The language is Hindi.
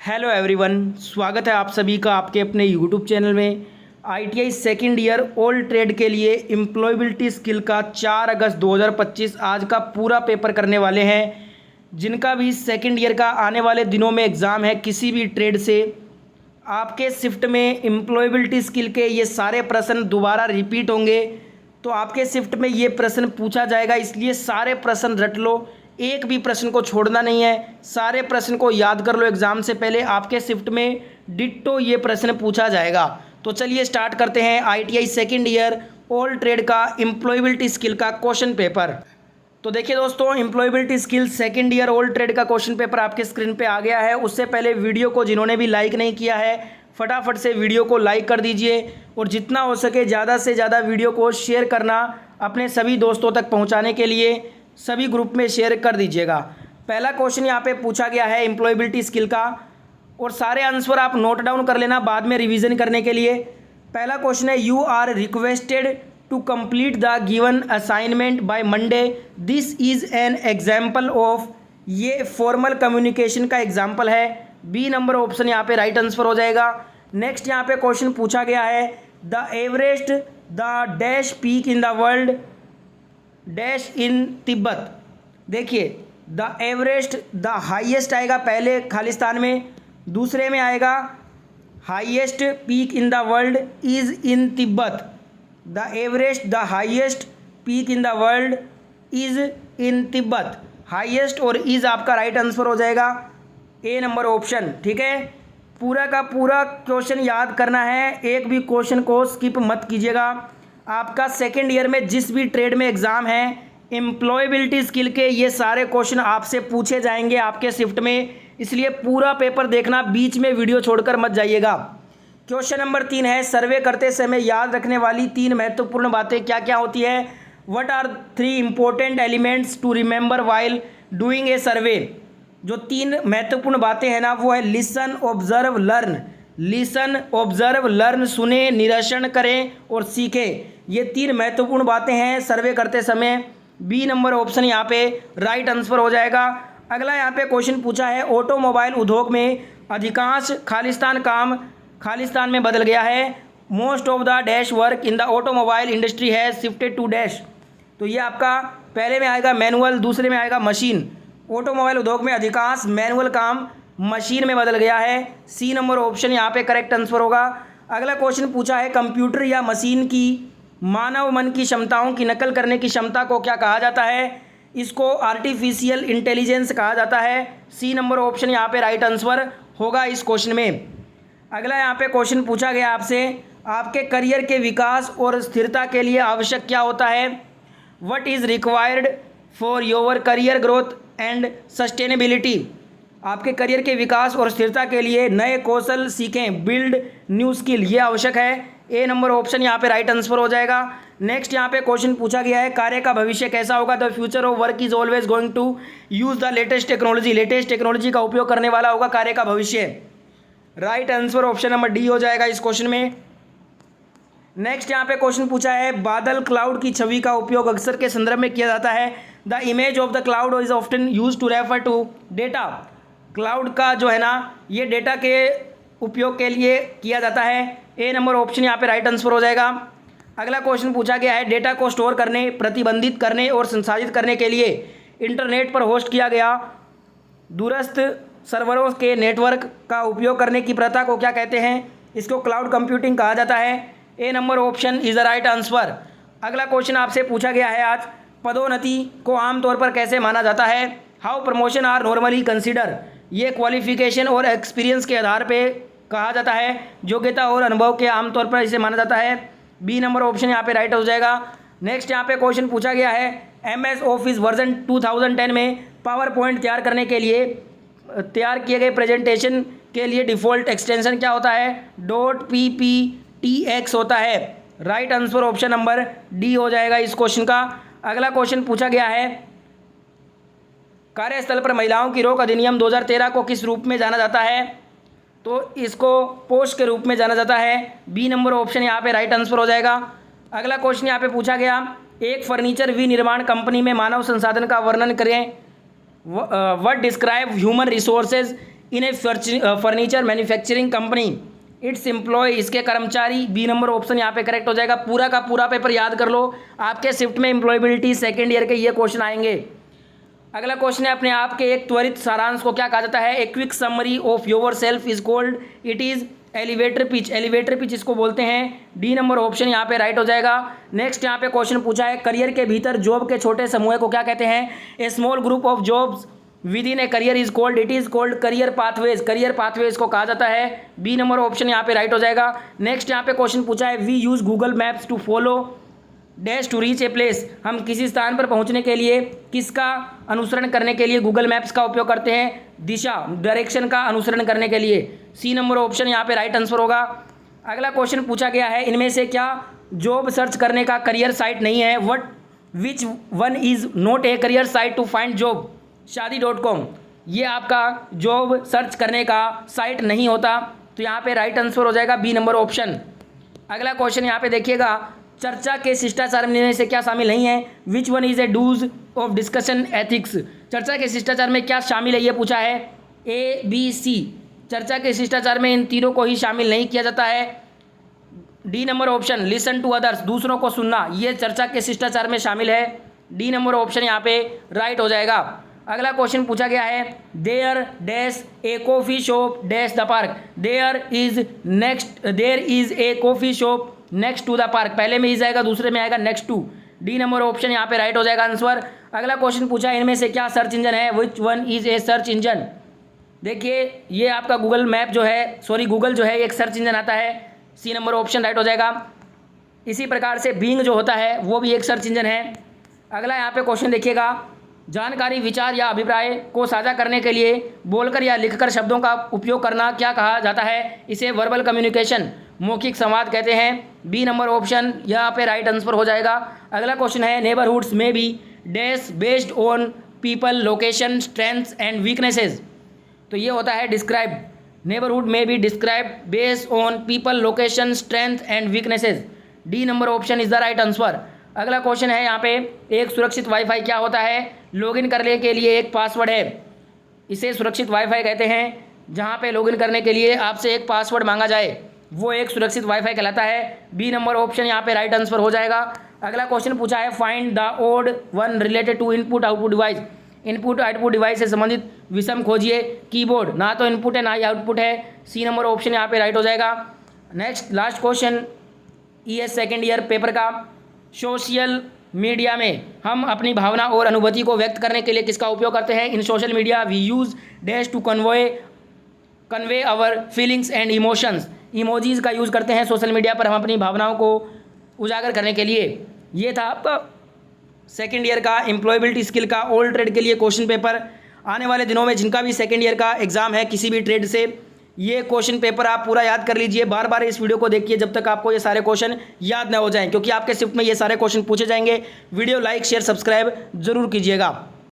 हेलो एवरीवन, स्वागत है आप सभी का आपके अपने यूट्यूब चैनल में। ITI second year old trade के लिए एम्प्लॉयबिलिटी स्किल का 4 अगस्त 2025 आज का पूरा पेपर करने वाले हैं। जिनका भी सेकंड ईयर का आने वाले दिनों में एग्ज़ाम है किसी भी ट्रेड से, आपके शिफ्ट में एम्प्लॉयबिलिटी स्किल के ये सारे प्रश्न दोबारा रिपीट होंगे। तो आपके शिफ्ट में ये प्रश्न पूछा जाएगा, इसलिए सारे प्रश्न रट लो, एक भी प्रश्न को छोड़ना नहीं है। सारे प्रश्न को याद कर लो, एग्ज़ाम से पहले आपके शिफ्ट में डिट्टो ये प्रश्न पूछा जाएगा। तो चलिए स्टार्ट करते हैं ITI second year old trade का एम्प्लॉयबिलिटी स्किल का क्वेश्चन पेपर। तो देखिए दोस्तों, employability skill second year old trade का क्वेश्चन पेपर आपके स्क्रीन पे आ गया है। उससे पहले वीडियो को जिन्होंने भी लाइक नहीं किया है, फटाफट से वीडियो को लाइक कर दीजिए और जितना हो सके ज़्यादा से ज़्यादा वीडियो को शेयर करना अपने सभी दोस्तों तक पहुंचाने के लिए सभी ग्रुप में शेयर कर दीजिएगा। पहला क्वेश्चन यहाँ पे पूछा गया है एम्प्लॉयबिलिटी स्किल का, और सारे आंसर आप नोट डाउन कर लेना बाद में रिवीजन करने के लिए। पहला क्वेश्चन है, you are requested to complete the given assignment by Monday, this is an example of. ये फॉर्मल कम्युनिकेशन का एग्जाम्पल है। बी नंबर ऑप्शन यहाँ पे राइट आंसर हो जाएगा। नेक्स्ट यहाँ पे क्वेश्चन पूछा गया है, the Everest the dash peak in the world dash in Tibet. देखिए, द एवरेस्ट द हाईएस्ट आएगा पहले खालिस्तान में, दूसरे में आएगा highest peak in the world is in Tibet. The Everest the highest peak in the world is in Tibet. Highest और इज आपका राइट आंसर हो जाएगा, ए नंबर ऑप्शन। ठीक है, पूरा का पूरा क्वेश्चन याद करना है, एक भी क्वेश्चन को स्किप मत कीजिएगा। आपका सेकेंड ईयर में जिस भी ट्रेड में एग्ज़ाम है, एम्प्लॉयबिलिटी स्किल के ये सारे क्वेश्चन आपसे पूछे जाएंगे आपके शिफ्ट में, इसलिए पूरा पेपर देखना, बीच में वीडियो छोड़कर मत जाइएगा। क्वेश्चन नंबर 3 है, सर्वे करते समय याद रखने वाली 3 महत्वपूर्ण बातें क्या क्या होती है। What are 3 important elements to remember while doing a survey. जो 3 महत्वपूर्ण बातें हैं ना, वो है listen, observe, learn. Listen, observe, learn, सुने, निरीक्षण करें और सीखें। ये 3 महत्वपूर्ण बातें हैं सर्वे करते समय। बी नंबर ऑप्शन यहाँ पे राइट आंसर हो जाएगा। अगला यहाँ पे क्वेश्चन पूछा है, ऑटोमोबाइल उद्योग में अधिकांश खालिस्तान काम खालिस्तान में बदल गया है। Most of the dash work in the automobile industry है शिफ्टेड टू डैश। तो ये आपका पहले में आएगा मैनुअल, दूसरे में आएगा मशीन। ऑटोमोबाइल उद्योग में अधिकांश मैनुअल काम मशीन में बदल गया है। सी नंबर ऑप्शन यहाँ पे करेक्ट आंसर होगा। अगला क्वेश्चन पूछा है, कंप्यूटर या मशीन की मानव मन की क्षमताओं की नकल करने की क्षमता को क्या कहा जाता है। इसको आर्टिफिशियल इंटेलिजेंस कहा जाता है। सी नंबर ऑप्शन यहाँ पे राइट आंसर होगा इस क्वेश्चन में। अगला यहाँ पे क्वेश्चन पूछा गया आपसे, आपके करियर के विकास और स्थिरता के लिए आवश्यक क्या होता है। What is required for your career growth and sustainability. आपके करियर के विकास और स्थिरता के लिए नए कौशल सीखें, बिल्ड न्यू स्किल, ये आवश्यक है। ए नंबर ऑप्शन यहाँ पे राइट आंसर हो जाएगा। नेक्स्ट यहाँ पे क्वेश्चन पूछा गया है, कार्य का भविष्य कैसा होगा। The future of work is always going to use the latest technology. Latest technology का उपयोग करने वाला होगा कार्य का भविष्य। Right answer option number D हो जाएगा इस क्वेश्चन में। नेक्स्ट यहाँ पे क्वेश्चन पूछा है, बादल क्लाउड की छवि का उपयोग अक्सर के संदर्भ में किया जाता है। The image of the cloud is often use to refer to data. Cloud का जो है ना, ये डेटा के उपयोग के लिए किया जाता है। ए नंबर ऑप्शन यहाँ पे राइट आंसर हो जाएगा। अगला क्वेश्चन पूछा गया है, डेटा को स्टोर करने, प्रतिबंधित करने और संसाधित करने के लिए इंटरनेट पर होस्ट किया गया दूरस्थ सर्वरों के नेटवर्क का उपयोग करने की प्रथा को क्या कहते हैं। इसको क्लाउड कंप्यूटिंग कहा जाता है। A number option is the right answer. अगला क्वेश्चन आपसे पूछा गया है आज, पदोन्नति को आमतौर पर कैसे माना जाता है। How promotion are normally consider. ये क्वालिफिकेशन और एक्सपीरियंस के आधार पे कहा जाता है, योग्यता और अनुभव के आमतौर पर इसे माना जाता है। बी नंबर ऑप्शन यहाँ पे राइट हो जाएगा। नेक्स्ट यहाँ पे क्वेश्चन पूछा गया है, MS ऑफिस वर्जन 2010 में पावर पॉइंट तैयार करने के लिए तैयार किए गए प्रेजेंटेशन के लिए डिफ़ॉल्ट एक्सटेंशन क्या होता है। .pptx होता है। Right answer option number D हो जाएगा इस क्वेश्चन का। अगला क्वेश्चन पूछा गया है, कार्यस्थल पर महिलाओं की रोक अधिनियम 2013 को किस रूप में जाना जाता है। तो इसको पोस्ट के रूप में जाना जाता है। बी नंबर ऑप्शन यहाँ पे राइट आंसर हो जाएगा। अगला क्वेश्चन यहाँ पे पूछा गया, एक फर्नीचर विनिर्माण कंपनी में मानव संसाधन का वर्णन करें। What describe human resources in a furniture manufacturing company its employ, इसके कर्मचारी। बी नंबर ऑप्शन यहाँ पे करेक्ट हो जाएगा। पूरा का पूरा पेपर याद कर लो, आपके शिफ्ट में एम्प्लॉयबिलिटी सेकेंड ईयर के ये क्वेश्चन आएंगे। अगला क्वेश्चन है अपने आप के एक त्वरित सारांश को क्या कहा जाता है? A quick summary of your self is called, it is elevator pitch. Elevator pitch इसको बोलते हैं। डी नंबर ऑप्शन यहाँ पे राइट हो जाएगा। नेक्स्ट यहाँ पे क्वेश्चन पूछा है करियर के भीतर जॉब के छोटे समूह को क्या कहते हैं? A small group of jobs within a career is called, it is called career pathways. Career pathways को कहा जाता है। बी नंबर ऑप्शन यहाँ पे राइट हो जाएगा। नेक्स्ट यहाँ पे क्वेश्चन पूछा है we use Google Maps to follow dash to reach a place. हम किसी स्थान पर पहुंचने के लिए किसका अनुसरण करने के लिए गूगल मैप्स का उपयोग करते हैं? दिशा, डायरेक्शन का अनुसरण करने के लिए। सी नंबर ऑप्शन यहाँ पे राइट आंसर होगा। अगला क्वेश्चन पूछा गया है इनमें से क्या जॉब सर्च करने का करियर साइट नहीं है? What which one is not a career site to find job? शादी.com ये आपका जॉब सर्च करने का साइट नहीं होता, तो यहाँ पे राइट आंसर हो जाएगा बी नंबर ऑप्शन। अगला क्वेश्चन यहाँ पे देखिएगा चर्चा के शिष्टाचार में से क्या शामिल नहीं है? Which one is a do's of discussion ethics. चर्चा के शिष्टाचार में क्या शामिल है ये पूछा है। ए बी सी, चर्चा के शिष्टाचार में इन तीनों को ही शामिल नहीं किया जाता है। D number option listen to others, दूसरों को सुनना, ये चर्चा के शिष्टाचार में शामिल है। डी नंबर ऑप्शन यहाँ पे राइट हो जाएगा। अगला क्वेश्चन पूछा गया है there dash a coffee shop dash the park. There is a coffee shop next to the park. पहले में इज आएगा, दूसरे में आएगा next to. D number option यहाँ पे राइट हो जाएगा आंसर। अगला क्वेश्चन पूछा है इनमें से क्या सर्च इंजन है? Which one is A search engine. देखिए ये आपका गूगल मैप जो है, गूगल जो है एक सर्च इंजन आता है। सी नंबर ऑप्शन राइट हो जाएगा। इसी प्रकार से बीइंग जो होता है वो भी एक सर्च इंजन है। अगला यहाँ पे क्वेश्चन देखिएगा जानकारी, विचार या अभिप्राय को साझा करने के लिए बोलकर या लिखकर शब्दों का उपयोग करना क्या कहा जाता है? इसे वर्बल कम्युनिकेशन, मौखिक संवाद कहते हैं। बी नंबर ऑप्शन यहाँ पे राइट आंसर हो जाएगा। अगला क्वेश्चन है नेबरहुड्स में be dash based on people, location, strengths and weaknesses. तो ये होता है डिस्क्राइब। नेबरहुड में be describe based on people, location, strength and weaknesses. D number option is the right answer. अगला क्वेश्चन है यहाँ पे एक सुरक्षित वाईफाई क्या होता है? लॉगिन करने के लिए एक पासवर्ड है, इसे सुरक्षित वाईफाई कहते हैं। जहाँ पे लॉगिन करने के लिए आपसे एक पासवर्ड मांगा जाए वो एक सुरक्षित वाईफाई कहलाता है। बी नंबर ऑप्शन यहाँ पे राइट आंसर हो जाएगा। अगला क्वेश्चन पूछा है find the odd one related to input output device. Input output device से संबंधित विषम खोजिए। कीबोर्ड ना तो इनपुट है ना ही आउटपुट है। सी नंबर ऑप्शन यहाँ पे राइट हो जाएगा। Next last question ES second year paper का, सोशल मीडिया में हम अपनी भावना और अनुभूति को व्यक्त करने के लिए किसका उपयोग करते हैं? In social media we use dash to convey our feelings and emotions. Emojis का यूज़ करते हैं सोशल मीडिया पर हम अपनी भावनाओं को उजागर करने के लिए। ये था आपका सेकेंड ईयर का एम्प्लॉयबिलिटी स्किल का ऑल ट्रेड के लिए क्वेश्चन पेपर। आने वाले दिनों में जिनका भी सेकेंड ईयर का एग्जाम है किसी भी ट्रेड से, ये क्वेश्चन पेपर आप पूरा याद कर लीजिए। बार बार इस वीडियो को देखिए जब तक आपको ये सारे क्वेश्चन याद ना हो जाएं, क्योंकि आपके शिफ्ट में ये सारे क्वेश्चन पूछे जाएंगे। वीडियो लाइक शेयर सब्सक्राइब जरूर कीजिएगा।